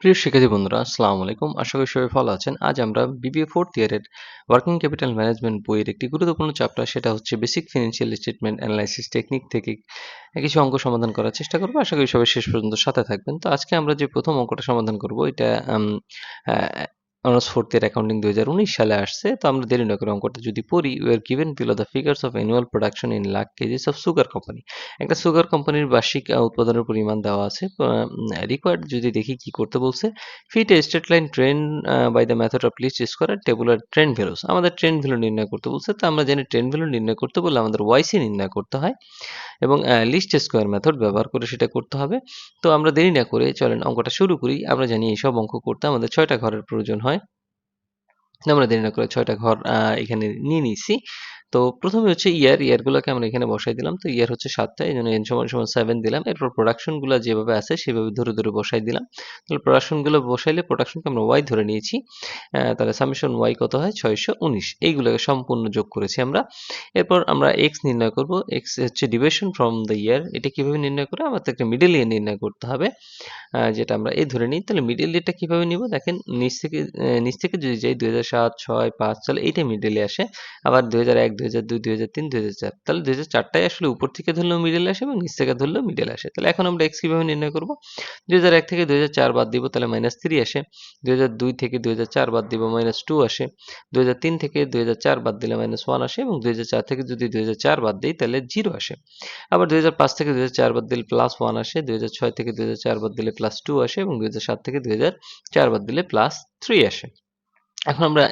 প্রিয় শিক্ষার্থী বন্ধুরা, আসসালামু আলাইকুম। আশা করি সবাই ভালো আছেন। আজ আমরা বিবিএ ফোর্থ ইয়ারের ওয়ার্কিং ক্যাপিটাল ম্যানেজমেন্ট বইয়ের একটি গুরুত্বপূর্ণ চ্যাপ্টার, সেটা হচ্ছে basic financial statement analysis technique থেকে কিছু অঙ্ক সমাধান করার চেষ্টা করব। আশা করি সবাই শেষ পর্যন্ত সাথে থাকবেন। তো আজকে আমরা যে প্রথম অঙ্কটা সমাধান করব, এটা অনার্স ফোর্থ ইয়ার অ্যাকাউন্টিং 2019 সালে আসছে। তো আমরা দেরি না করে অঙ্কটা যদি পড়ি, we are given below the figures of annual production in lakh kgs of sugar company। একটা সুগার কোম্পানির বার্ষিক উৎপাদনের পরিমাণ দেওয়া আছে। রিকোয়ার্ড যদি দেখি কি করতে বলছে, fit a straight line trend by the method of least square tabular trend values. আমাদের ট্রেন্ড ভ্যালু নির্ণয় করতে বলছে। তো আমরা জানি ট্রেন্ড ভ্যালু নির্ণয় করতে বললে আমাদের ওয়াইসি নির্ণয় করতে হয় এবং লিস্ট স্কোয়ার মেথড ব্যবহার করে সেটা করতে হবে। তো আমরা দেরি না করে চলেন অঙ্কটা শুরু করি। আমরা জানি এইসব অঙ্ক করতে আমাদের 6টা ঘরের প্রয়োজন হয়। আমরা দেরি না করে 6টা ঘর এখানে নিয়ে নিয়েছি। তো প্রথমে হচ্ছে ইয়ারগুলোকে আমরা এখানে বসাই দিলাম। তো ইয়ার হচ্ছে 7টা, এই জন্য n সমান সমান 7 দিলাম। এরপর প্রোডাকশনগুলো যেভাবে আছে সেভাবে ধরে ধরে বসাই দিলাম। তাহলে প্রোডাকশনগুলো বসাইলে প্রোডাকশনকে আমরা y ধরে নিয়েছি। তাহলে সামেশন y কত হয়? 619। এইগুলোকে সম্পূর্ণ যোগ করেছি আমরা। এরপর আমরা x নির্ণয় করব। x হচ্ছে ডিভিয়েশন ফ্রম দ্য ইয়ার। এটা কিভাবে নির্ণয় করে? আমাদের একটা মিডল ইয়ার নির্ণয় করতে হবে, যেটা আমরা এই ধরে নিই। তাহলে মিডল ইয়ারটা কিভাবে নিব? দেখেন, নিচ থেকে যদি যাই 2007, 6, 5, তাহলে এইটা মিডলে আসে। আবার 2001, 2002, 2003, 2004, তাহলে 2004টাই আসলে উপর থেকে ধরলেও মিডলে আসে এবং নিচ থেকে ধরলেও মিডলে আসে। তাহলে এখন আমরা এক্স কিভাবে নির্ণয় করব? 2001 থেকে 2004 বাদ দিব, তাহলে -3 আসে। 2002 থেকে 2004 বাদ দিব, -2 আসে। 2003 থেকে 2004 বাদ দিলে -1 আসে এবং 2004 থেকে যদি 2004 বাদ দিই তাহলে 0 আসে। আবার 2005 থেকে 2004 বাদ দিলে +1 আসে। 2006 থেকে 2004 বাদ দিলে +2 আসে এবং 2007 থেকে 2004 বাদ দিলে +3 আসে। এখন আমরা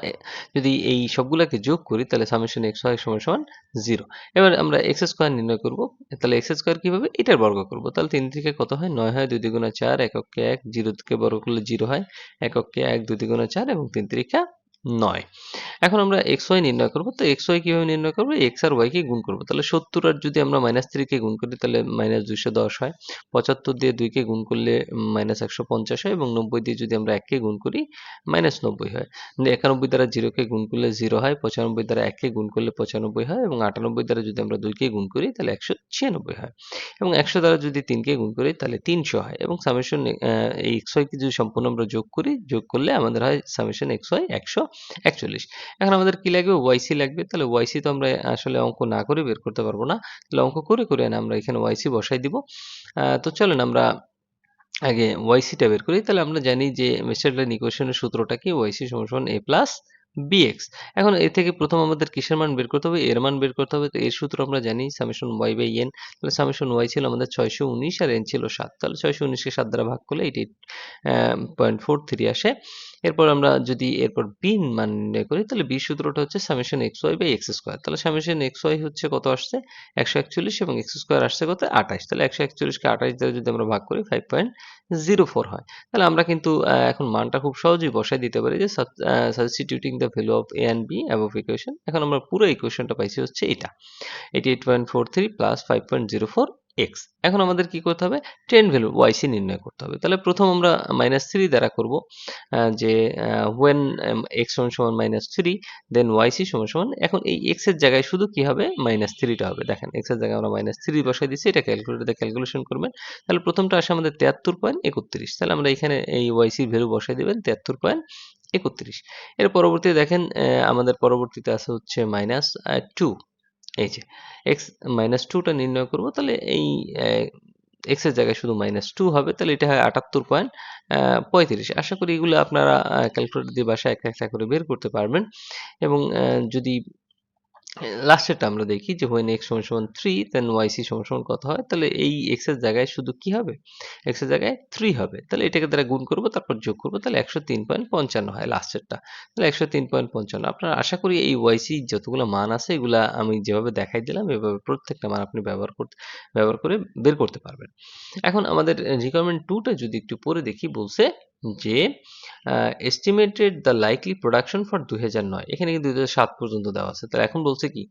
যদি এই সবগুলাকে যোগ করি তাহলে সামেশন এক্স হয় সমান সমান 0। এবার আমরা এক্স স্কোয়ার নির্ণয় করব। তাহলে এক্স স্কোয়ার কিভাবে? এটার বর্গ করব। তাহলে 3 থেকে কত হয়? 9 হয়, 2 দ্বিগুণে 4, এককে 1, 0 থেকে বর্গ করলে 0 হয়, এককে 1, 2 দ্বিগুণে 4 এবং 3 তিরিকা 9। এখন আমরা xy নির্ণয় করব। তো xy কিভাবে নির্ণয় করব? x আর y কে গুণ করব। তাহলে 70 আর যদি আমরা -3 কে গুণ করি তাহলে -210 হয়। 75 দিয়ে 2 কে গুণ করলে -150 হয় এবং 90 দিয়ে যদি আমরা 1 কে গুণ করি -90 হয়। 91 দ্বারা 0 কে গুণ করলে 0 হয়, 95 দ্বারা 1 কে গুণ করলে 95 হয় এবং 98 দ্বারা যদি আমরা 2 কে গুণ করি তাহলে 196 হয় এবং 100 দ্বারা যদি 3 কে গুণ করি তাহলে 300 হয় এবং সামেশন এই xy কে যদি সম্পূর্ণ আমরা যোগ করি, যোগ করলে আমাদের হয় সামেশন xy 141। এখন আমাদের কি লাগবে? ওয়াইসি লাগবে। তাহলে ওয়াইসি তো আমরা আসলে অঙ্ক না করে বের করতে পারবো না। তাহলে অঙ্ক করে করে না আমরা এখানে ওয়াইসি বসাই দিব। তো চলেন আমরা আগে ওয়াইসিটা বের করি। তাহলে আমরা জানি যে মেসেলেন ইকুয়েশনের সূত্রটা কি? ওয়াইসি সমান সমান a প্লাস bx। এখন এর থেকে প্রথম আমাদের কিসের মান বের করতে হবে? এর মান বের করতে হবে। তো এর সূত্র আমরা জানি সামেশন y বাই n। তাহলে সামেশন y ছিল আমাদের 619 আর n ছিল 7। তাহলে 619 কে 7 দ্বারা ভাগ করলে এটি 0.43 আসে। এরপর আমরা যদি এরপর b এর মান নির্ণয় করি তাহলে b সূত্রটা হচ্ছে summation xy by x square. তাহলে সামেশন xy হচ্ছে কত আসছে? 141 এবং x স্কয়ার আসছে কত? 28। তাহলে 141 কে 28 দ্বারা যদি আমরা ভাগ করি 5.04 হয়। তাহলে আমরা কিন্তু এখন মানটা খুব সহজেই বসায় দিতে পারি যে substituting the value of a and b above equation. এখন আমরা পুরো ইকুয়েশনটা পাইছি হচ্ছে এটা। 88.43 প্লাস 5.04 এক্স। এখন আমাদের কি করতে হবে? ট্রেন্ড ভ্যালু ওয়াইসি নির্ণয় করতে হবে। তাহলে প্রথম আমরা -3 দ্বারা করব, যে when x সমান সমান -3 দেন ওয়াইসি সমান সমান, এখন এই x এর জায়গায় শুধু কি হবে? -3টা হবে। দেখেন, x এর জায়গায় আমরা -3 বসাই দিচ্ছি। এটা ক্যালকুলেটর দিয়ে ক্যালকুলেশন করবেন। তাহলে প্রথমটা আসে আমাদের 73.31। তাহলে আমরা এখানে এই ওয়াইসি ভ্যালু বসাই দিবেন 73.31। এর পরবর্তীতে দেখেন, আমাদের পরবর্তীতে আছে হচ্ছে -2। এই যে x -2টা নির্ণয় করব। তাহলে এই x এর জায়গায় শুধু -2 হবে। তাহলে এটা হয় 78.35। আশা করি এগুলো আপনারা ক্যালকুলেটর দিয়ে বাসায় একটা একটা করে বের করতে পারবেন এবং যদি লাস্টেরটা আমরা দেখি যে when x সমান সমান 3 then yc সমান সমান কত হয়? তাহলে এই x এর জায়গায় শুধু কি হবে? x এর জায়গায় 3 হবে। তাহলে এটাকে দ্বারা গুণ করব, তারপর যোগ করব। তাহলে 103.55 হয় লাস্টেরটা। তাহলে 103.55। আপনারা আশা করি এই yc যতগুলো মান আছে এগুলা আমি যেভাবে দেখাই দিলাম এভাবে প্রত্যেকটা মান আপনি ব্যবহার করে বের করতে পারবেন। এখন আমাদের রিকোয়ারমেন্ট 2 টা যদি একটু পড়ে দেখি, বলছে যে estimated the likely production for 2009। এখানে কিন্তু 2007 পর্যন্ত দেওয়া আছে। তাহলে এখন বলছে কি?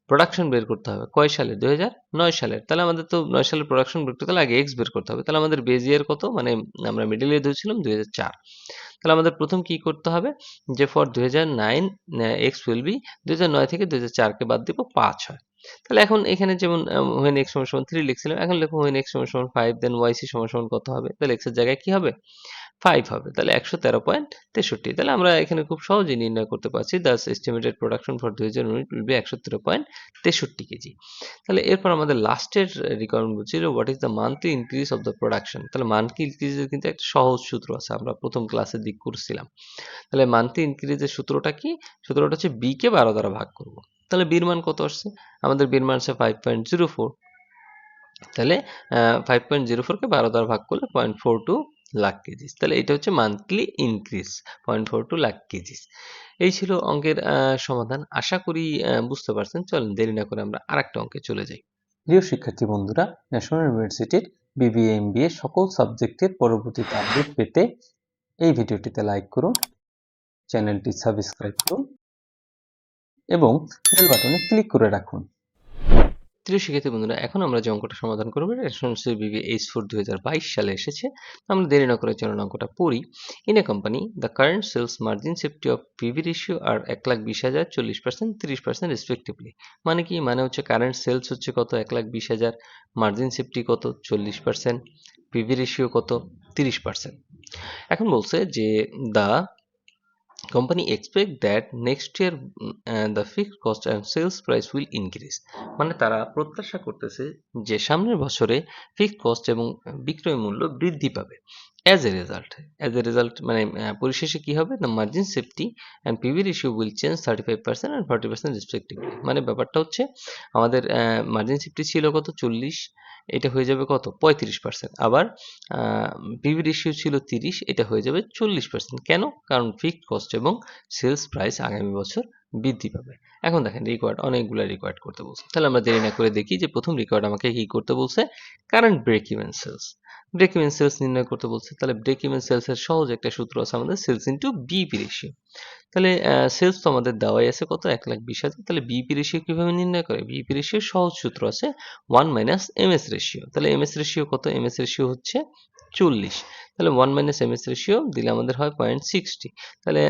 প্রোডাকশন বের করতে হবে। কয় সালের? 2009 সালের। তাহলে আমাদের তো 9 সালের প্রোডাকশন বের করতে গেলে আগে এক্স বের করতে হবে। তাহলে আমাদের বেজ ইয়ার কত? মানে আমরা মিডল ইয়ার ধরেছিলাম 2004। তাহলে আমাদের প্রথম কি করতে হবে? যে ফর 2009 এক্স উইল বি, 2009 থেকে 2004 কে বাদ দিব, 5 হয়। তাহলে এখন এখানে যেমন when x সমান সমান 3 লিখছিলাম, এখন লিখো when x সমান সমান 5 দেন yc সমান সমান কত হবে? তাহলে x এর জায়গায় কি হবে? 5 হবে, তাহলে 113.63। তাহলে আমরা এখানে খুব সহজেই নির্ণয় করতে পারছি Das estimated production for 2000 unit will be 113.63 KG. তাহলে এরপর আমাদের লাস্টের রিকোয়ারমেন্ট বলছিল what is the monthly increase of the production. তাহলে মান্থলি ইনক্রিজের কিন্তু একটা সহজ সূত্র আছে, আমরা প্রথম ক্লাসের দিক করছিলাম। তাহলে মান্থলি ইনক্রিজের সূত্রটা কি? সূত্রটা হচ্ছে বি কে 12 দ্বারা ভাগ করব। তাহলে বির মান কত আসছে? আমাদের বির মান আছে 5.04। তাহলে 5.04 কে 12 দ্বারা ভাগ করলে 0.42 লাখ কেজি। তাহলে এটা হচ্ছে মান্থলি ইনক্রিজ 0.42 লাখ কেজি। এই ছিল অঙ্কের সমাধান। আশা করি বুঝতে পারছেন। চলেন দেরি না করে আমরা আরেকটা অঙ্কে চলে যাই। প্রিয় শিক্ষার্থী বন্ধুরা, ন্যাশনাল ইউনিভার্সিটির বিবিএ এমবিএ সকল সাবজেক্টের পরবর্তীতে আপডেট পেতে এই ভিডিওটিতে লাইক করুন, চ্যানেলটি সাবস্ক্রাইব করুন এবং বেল বাটনে ক্লিক করে রাখুন। প্রিয় শিক্ষার্থী বন্ধুরা, এখন আমরা যে অঙ্কটা সমাধান করব ন্যাশনাল বিবিএ H4 2022 সালে এসেছে। আমরা দেরি না করে চলুন অঙ্কটা পড়ি। In a company the current sales margin safety of PV ratio are 1,20,000, 40%, 30% respectively. মানে কি? মানে হচ্ছে কারেন্ট সেলস হচ্ছে কত? 1,20,000, মার্জিন সেফটি কত? 40%, পিভি রেশিও কত? 30%। এখন বলছে যে the company expect that next year the fixed cost and sales price will increase। মানে তারা প্রত্যাশা করতেছে যে সামনের বছরে ফিক্সড কস্ট এবং বিক্রয় মূল্য বৃদ্ধি পাবে। অ্যাজ এ রেজাল্ট মানে পরিশেষে কি হবে? The margin safety and PV ratio will change 35% and 40% respectively. মানে ব্যাপারটা হচ্ছে আমাদের মার্জিন সেফটি ছিল কত? 40, এটা হয়ে যাবে কত? 35%। আবার পিভি রেশিও ছিল 30, এটা হয়ে যাবে 40%। কেন? কারণ ফিক্সড কস্ট এবং সেলস প্রাইস আগামী বছর বৃদ্ধি পাবে। এখন দেখেন অনেকগুলো রিকোয়ার্ড করতে বলছে। তাহলে আমরা দেরি না করে দেখি যে প্রথম রিকোয়ার্ড আমাকে কি করতে বলছে? Current break even sales. Break even sales নির্ণয় করতে বলছে। তাহলে ব্রেক ইভেন সেলস এর সহজ একটা সূত্র আছে আমাদের, সেলস ইনটু বিইপি রেশিও। তাহলে সেলস তো আমাদের দেওয়াই আছে কত? 1,20,000। তাহলে বিইপি রেশিও কিভাবে নির্ণয় করে? বিইপি রেশিও সহজ সূত্র আছে 1 মাইনাস এমএস রেশিও। তাহলে এমএস রেশিও কত? এমএস রেশিও হচ্ছে 40। তাহলে 1 মাইনাস এমএস রেশিও দিলে আমাদের হয় 0.60। তাহলে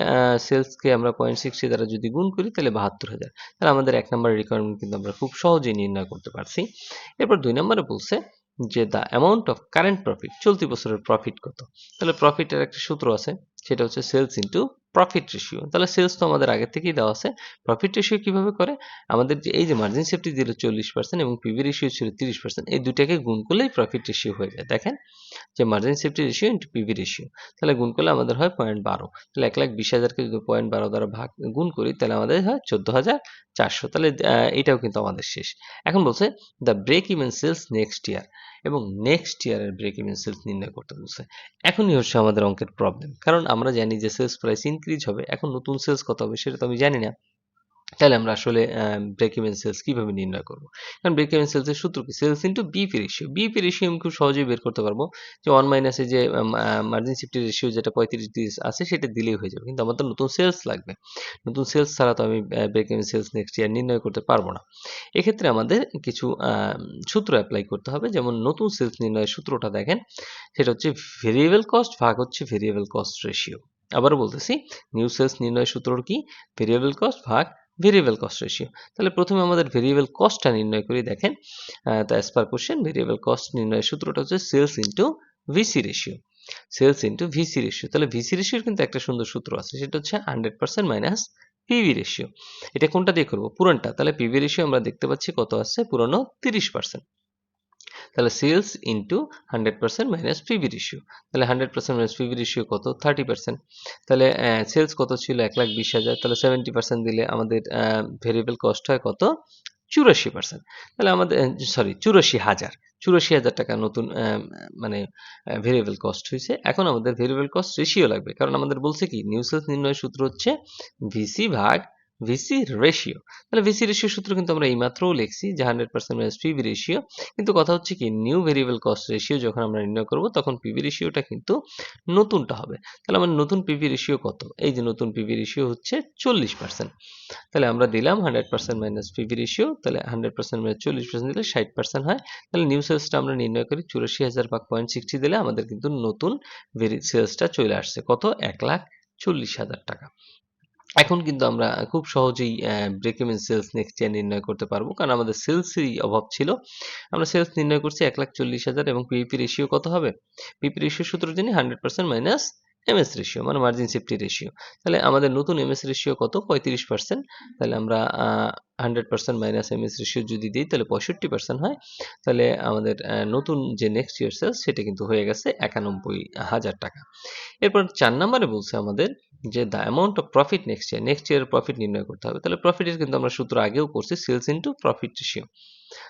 সেলসকে আমরা 0.60 দ্বারা যদি গুণ করি তাহলে 72,000। তাহলে আমাদের 1 নম্বরের রিকোয়ারমেন্ট কিন্তু আমরা খুব সহজেই নির্ণয় করতে পারছি। এরপর 2 নম্বরে বলছে যে the amount of current profit, চলতি বছরের প্রফিট কত? তাহলে প্রফিটের একটা সূত্র আছে, সেটা হচ্ছে সেলস ইনটু প্রফিট রেশিও। তাহলে সেলস তো আমাদের আগে থেকেই দেওয়া আছে। প্রফিট রেশিও কিভাবে করে? আমাদের যে এই যে মার্জিন সেফটি দিল 40% এবং পিভি রেশিও ছিল 30%, এই দুটাকে গুণ করলেই প্রফিট রেশিও হয়ে যায়। দেখেন যে margin safety ratio into PV ratio, তাহলে গুণ করলে আমাদের হয় 0.12। তাহলে 1,20,000কে যদি 0.12 দ্বারা গুণ করি তাহলে আমাদের হয় 14,400। তাহলে এটাও কিন্তু আমাদের শেষ। এখন বলছে the break even sales next year, এবং নেক্সট ইয়ারের ব্রেক ইভেন সেলস নির্ণয় করতে বলছে। এখনই হচ্ছে আমাদের অঙ্কের প্রবলেম, কারণ আমরা জানি যে সেলস প্রাইস ইনক্রিজ হবে, এখন নতুন সেলস কত হবে সেটা তো আমি জানি না। তাহলে আমরা আসলে ব্রেক ইভেন সেলস কিভাবে নির্ণয় করব? কারণ ব্রেক ইভেন সেলস এর সূত্র কি? Sales into BEP ratio. BEP ratio আমি খুব সহজেই বের করতে পারবো যে 1 মাইনাস এই যে মার্জিন সেফটি রেশিও যেটা 35 আছে সেটা দিলেই হয়ে যাবে। কিন্তু আমার তো নতুন সেলস লাগবে। নতুন সেলস ছাড়া তো আমি break even sales next year নির্ণয় করতে পারবো না। এক্ষেত্রে আমাদের কিছু সূত্র এপ্লাই করতে হবে। যেমন নতুন সেলস নির্ণয়ের সূত্রটা দেখেন, সেটা হচ্ছে ভেরিয়েবল কস্ট ভাগ হচ্ছে ভেরিয়েবল কস্ট রেশিও। আবারও বলতেছি, নিউ সেলস নির্ণয়ের সূত্র কি? ভেরিয়েবল কস্ট ভাগ ভেরিয়েবল কস্ট রেশিও। তাহলে প্রথমে আমাদের ভেরিয়েবল কস্টটা নির্ণয় করি। দেখেন তো as per question variable cost নির্ণয়ের সূত্রটা হচ্ছে sales into VC ratio. Sales into VC ratio. তাহলে ভিসি রেশিওর কিন্তু একটা সুন্দর সূত্র আছে, সেটা হচ্ছে 100% মাইনাস পিভি রেশিও। এটা কোনটা দিয়ে করব? পুরনটা। তাহলে পিভি রেশিও আমরা দেখতে পাচ্ছি কত আসছে? পুরনো 30%। তাহলে sales into 100% minus PV ratio. তাহলে 100% মাইনাস পিভি রেশিও কত? 30%। তাহলে সেলস কত ছিল? 1,20,000। তাহলে 70% দিলে আমাদের ভেরিয়েবল কস্ট হয় কত? 84%। তাহলে আমাদের সরি 84,000। 84,000 টাকা নতুন মানে ভেরিয়েবল কস্ট হয়েছে। এখন আমাদের ভেরিয়েবল কস্ট রেশিও লাগবে, কারণ আমাদের বলছে কি নিউ সেলস নির্ণয়ের সূত্র হচ্ছে ভিসি ভাগ ভিসি রেশিও। তাহলে ভিসি রেশিও সূত্র কিন্তু আমরা এইমাত্রও লিখছি যে 100% মাইনাস পিভি রেশিও। কিন্তু কথা হচ্ছে কি নিউ ভেরিয়েবল কস্ট রেশিও যখন আমরা নির্ণয় করব তখন পিভি রেশিওটা কিন্তু নতুনটা হবে। তাহলে আমার নতুন পিভি রেশিও কত? এই যে নতুন পিভি রেশিও হচ্ছে 40%। তাহলে আমরা দিলাম 100% মাইনাস পিভি রেশিও। তাহলে 100% মাইনাস 40% দিলে 60% হয়। তাহলে নিউ সেলসটা আমরা নির্ণয় করি 84,000 ভাগ 0.60 দিলে আমাদের কিন্তু নতুন সেলসটা চলে আসছে কত? 1,40,000 টাকা। এখন কিন্তু আমরা খুব সহজেই break even sales next year নির্ণয় করতে পারবো, কারণ আমাদের সেলসেরই অভাব ছিল। আমরা সেলস নির্ণয় করছি 1,40,000 এবং পিইপি রেশিও কত হবে? পিইপি রেশিও সূত্র জানি 100% মাইনাস এমএস রেশিও, মানে মার্জিন সেফটি রেশিও। তাহলে আমাদের নতুন এমএস রেশিও কত? 35%। তাহলে আমরা 100% মাইনাস এমএস রেশিও যদি দিই তাহলে 65% হয়। তাহলে আমাদের নতুন যে নেক্সট ইয়ার সেলস সেটা কিন্তু হয়ে গেছে 91,000 টাকা। এরপর 4 নম্বরে বলছে আমাদের যে the amount of profit next year profit নির্ণয় করতে হবে। তাহলে প্রফিটের কিন্তু আমরা সূত্র আগেও করছি, সেলস ইনটু প্রফিট রেশিও।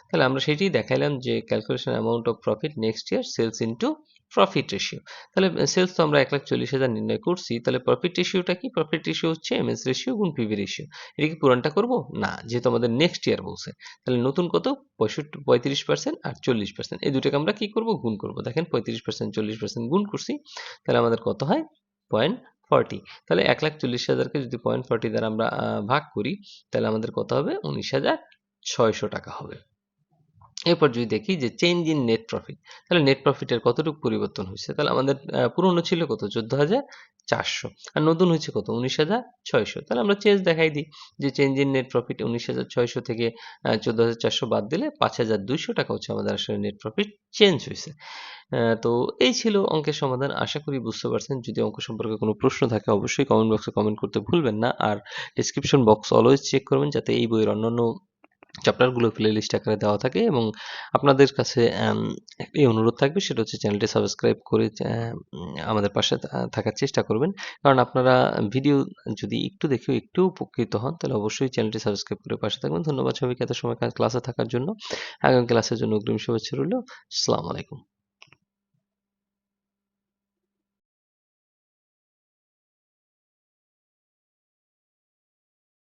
তাহলে আমরা সেটাই দেখাইলাম যে calculation amount of profit next year sales into profit ratio. তাহলে সেলস তো আমরা 1,40,000 নির্ণয় করছি, তাহলে প্রফিট রেশিওটা কি? প্রফিট রেশিও হচ্ছে এমএস রেশিও গুণ পিভি রেশিও। এটা কি পুরানটা করব? না, যেহেতু আমাদের নেক্সট ইয়ার বলছে। তাহলে নতুন কত? 35% আর 40%, এই দুটোকে আমরা কি করব? গুণ করব। দেখেন 35% 40% গুণ করছি, তাহলে আমাদের কত হয়? 0.40। তাহলে 1,40,000কে যদি 0.40 দ্বারা আমরা ভাগ করি, তাহলে আমাদের কত হবে? 19,600 টাকা হবে। এরপর যদি দেখি যে চেঞ্জ ইন নেট প্রফিট, তাহলে নেট প্রফিটের কতটুকু পরিবর্তন হয়েছে? তাহলে আমাদের পুরনো ছিল কত? 14,400, আর নতুন হয়েছে কত? 19,600। তাহলে আমরা চেঞ্জ দেখাই দিই যে চেঞ্জ ইন নেট প্রফিট 19,600 থেকে 14,400 বাদ দিলে 5,200 টাকা হচ্ছে আমাদের আসলে নেট প্রফিট চেঞ্জ হয়েছে। তো এই ছিল অঙ্কের সমাধান। আশা করি বুঝতে পারছেন। যদি অঙ্ক সম্পর্কে কোনো প্রশ্ন থাকে অবশ্যই কমেন্ট বক্সে কমেন্ট করতে ভুলবেন না। আর ডেসক্রিপশন বক্স অলওয়েজ চেক করবেন যাতে এই বইয়ের অন্যান্য চ্যাপ্টারগুলো প্লেলিস্ট আকারে দেওয়া থাকে, এবং আপনাদের কাছে একটাই অনুরোধ থাকবে, সেটা হচ্ছে চ্যানেলটি সাবস্ক্রাইব করে আমাদের পাশে থাকার চেষ্টা করবেন। কারণ আপনারা ভিডিও যদি একটু দেখেও একটু উপকৃত হন তাহলে অবশ্যই চ্যানেলটি সাবস্ক্রাইব করে পাশে থাকবেন। ধন্যবাদ সবাইকে এত সময় ক্লাসে থাকার জন্য। আগামী ক্লাসের জন্য অগ্রিম শুভেচ্ছা রইল। আসসালামু আলাইকুম।